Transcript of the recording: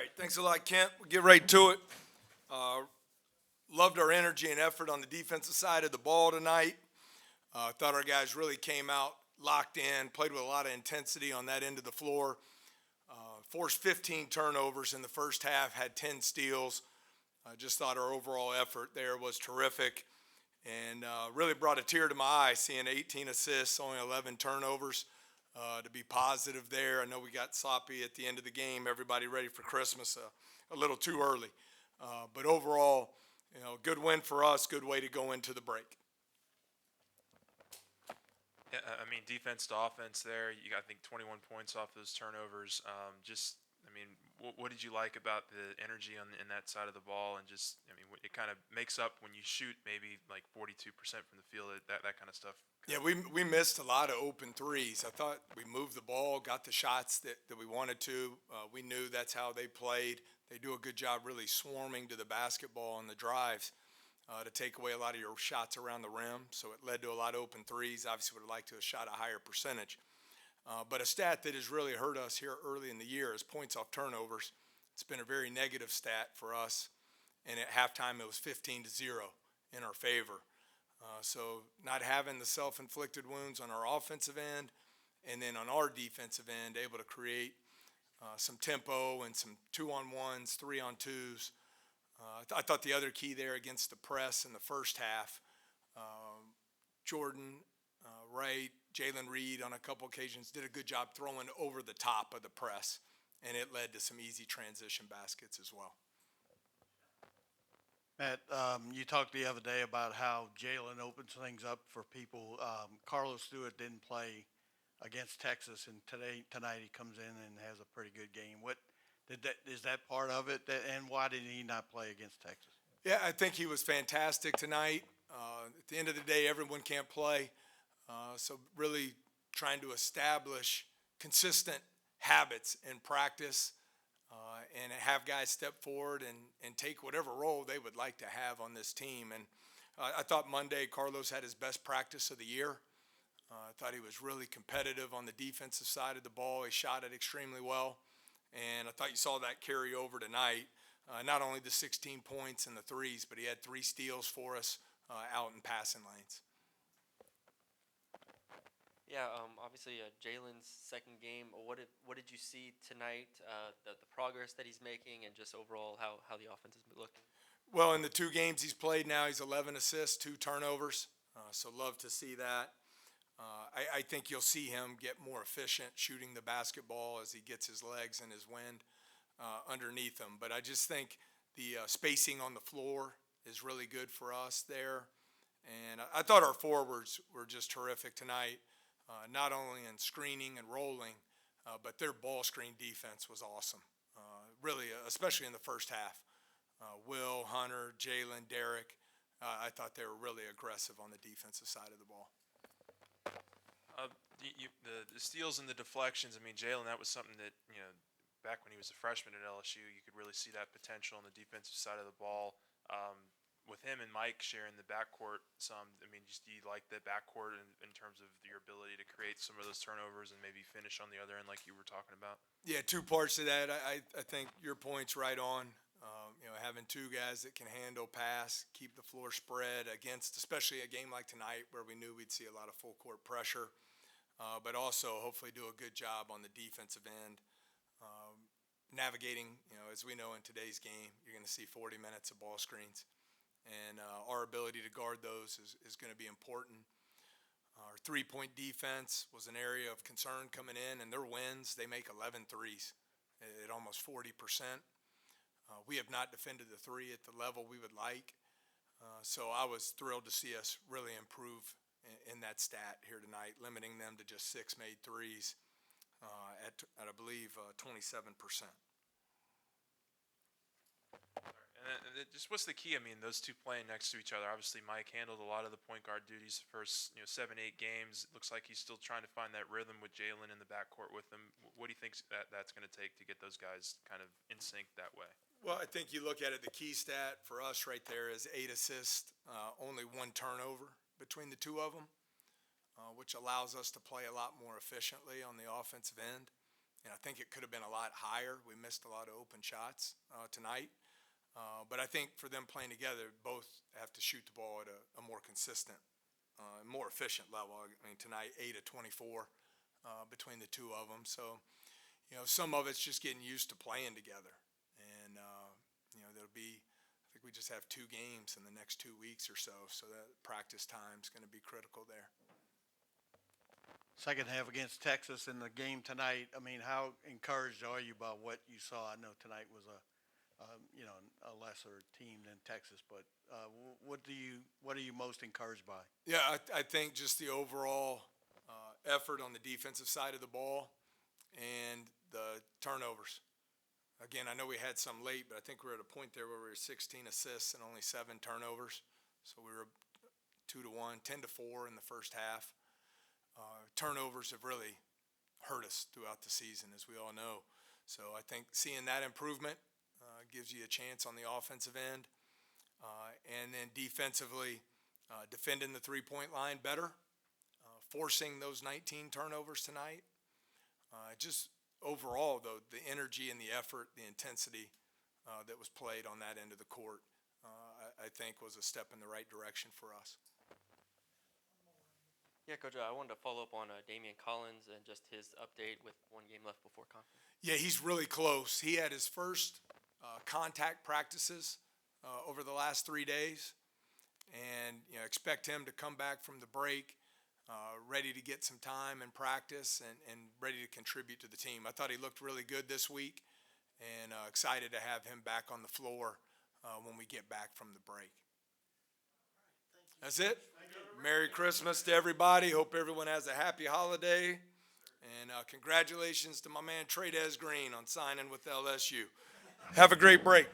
right, thanks a lot, Kent. We'll get right to it. Uh, Loved our energy and effort on the defensive side of the ball tonight. Thought our guys really came out locked in, played with a lot of intensity on that end of the floor. Forced 15 turnovers in the first half, had 10 steals. Just thought our overall effort there was terrific, and really brought a tear to my eye seeing 18 assists, only 11 turnovers. To be positive there. I know we got sloppy at the end of the game. Everybody ready for Christmas a little too early. But overall, good win for us. Good way to go into the break. Yeah, I mean, defense to offense there. You got, I think, 21 points off those turnovers. What did you like about the energy in that side of the ball? And just, I mean, it kind of makes up when you shoot maybe like 42% from the field, that kind of stuff. Yeah, we missed a lot of open threes. I thought we moved the ball, got the shots that we wanted to. We knew that's how they played. They do a good job really swarming to the basketball on the drives to take away a lot of your shots around the rim. So it led to a lot of open threes. Obviously would have liked to have shot a higher percentage. But a stat that has really hurt us here early in the year is points off turnovers. It's been a very negative stat for us. And at halftime, it was 15-0 in our favor. So not having the self-inflicted wounds on our offensive end, and then on our defensive end, able to create some tempo and some 2-on-1s, 3-on-2s. I thought the other key there against the press in the first half, Jordan, Wright, Jalen Reed on a couple occasions did a good job throwing over the top of the press, and it led to some easy transition baskets as well. Matt, you talked the other day about how Jalen opens things up for people. Carlos Stewart didn't play against Texas, and tonight he comes in and has a pretty good game. Is that part of it? And why did he not play against Texas? Yeah, I think he was fantastic tonight. At the end of the day, everyone can't play. So really trying to establish consistent habits in practice and have guys step forward and take whatever role they would like to have on this team. And I thought Monday Carlos had his best practice of the year. I thought he was really competitive on the defensive side of the ball. He shot it extremely well. And I thought you saw that carry over tonight. Not only the 16 points and the threes, but he had 3 steals for us out in passing lanes. Yeah, obviously Jalen's second game. What did you see tonight? The progress that he's making, and just overall how the offense is looking. Well, in the 2 games he's played now, he's 11 assists, 2 turnovers. So love to see that. I think you'll see him get more efficient shooting the basketball as he gets his legs and his wind underneath him. But I just think the spacing on the floor is really good for us there. And I thought our forwards were just terrific tonight. Not only in screening and rolling, but their ball screen defense was awesome. Really, especially in the first half. Will, Hunter, Jalen, Derek, I thought they were really aggressive on the defensive side of the ball. The steals and the deflections, I mean, Jalen, that was something that, back when he was a freshman at LSU, you could really see that potential on the defensive side of the ball. With him and Mike sharing the backcourt some, I mean, do you like the backcourt in terms of your ability to create some of those turnovers and maybe finish on the other end like you were talking about? Yeah, 2 parts to that. I think your point's right on. Having 2 guys that can handle pass, keep the floor spread against, especially a game like tonight where we knew we'd see a lot of full court pressure, but also hopefully do a good job on the defensive end. Navigating, as we know in today's game, you're going to see 40 minutes of ball screens. And our ability to guard those is going to be important. Our 3-point defense was an area of concern coming in, and their wins, they make 11 threes at almost 40%. We have not defended the 3 at the level we would like. So I was thrilled to see us really improve in that stat here tonight, limiting them to just 6 made threes at I believe, 27%. And just what's the key? I mean, those 2 playing next to each other. Obviously, Mike handled a lot of the point guard duties the first 7-8 games. It looks like he's still trying to find that rhythm with Jalen in the backcourt with him. What do you think that's going to take to get those guys kind of in sync that way? Well, I think you look at it, the key stat for us right there is 8 assists, only 1 turnover between the 2 of them, which allows us to play a lot more efficiently on the offensive end. and I think it could have been a lot higher. We missed a lot of open shots tonight. But I think for them playing together, both have to shoot the ball at a more consistent, more efficient level. I mean, tonight, 8 of 24 between the two of them. So, some of it's just getting used to playing together. And, there'll be, I think we just have 2 games in the next 2 weeks or so. So that practice time is going to be critical there. Second half against Texas in the game tonight. I mean, how encouraged are you by what you saw? I know tonight was a lesser team than Texas, but what are you most encouraged by? Yeah, I think just the overall effort on the defensive side of the ball and the turnovers. Again, I know we had some late, but I think we're at a point there where we were 16 assists and only 7 turnovers. So we were 2-1, 10-4 in the first half. Turnovers have really hurt us throughout the season, as we all know. So I think seeing that improvement gives you a chance on the offensive end. And then defensively, defending the three-point line better, forcing those 19 turnovers tonight. Just overall, though, the energy and the effort, the intensity that was played on that end of the court, I think was a step in the right direction for us. Yeah, Coach, I wanted to follow up on Damian Collins and just his update with 1 game left before conference. Yeah, he's really close. He had his first contact practices over the last 3 days, and expect him to come back from the break ready to get some time and practice and ready to contribute to the team. I thought he looked really good this week, and excited to have him back on the floor when we get back from the break. That's it. Merry Christmas to everybody. Hope everyone has a happy holiday. And congratulations to my man Trey Green on signing with LSU. Have a great break.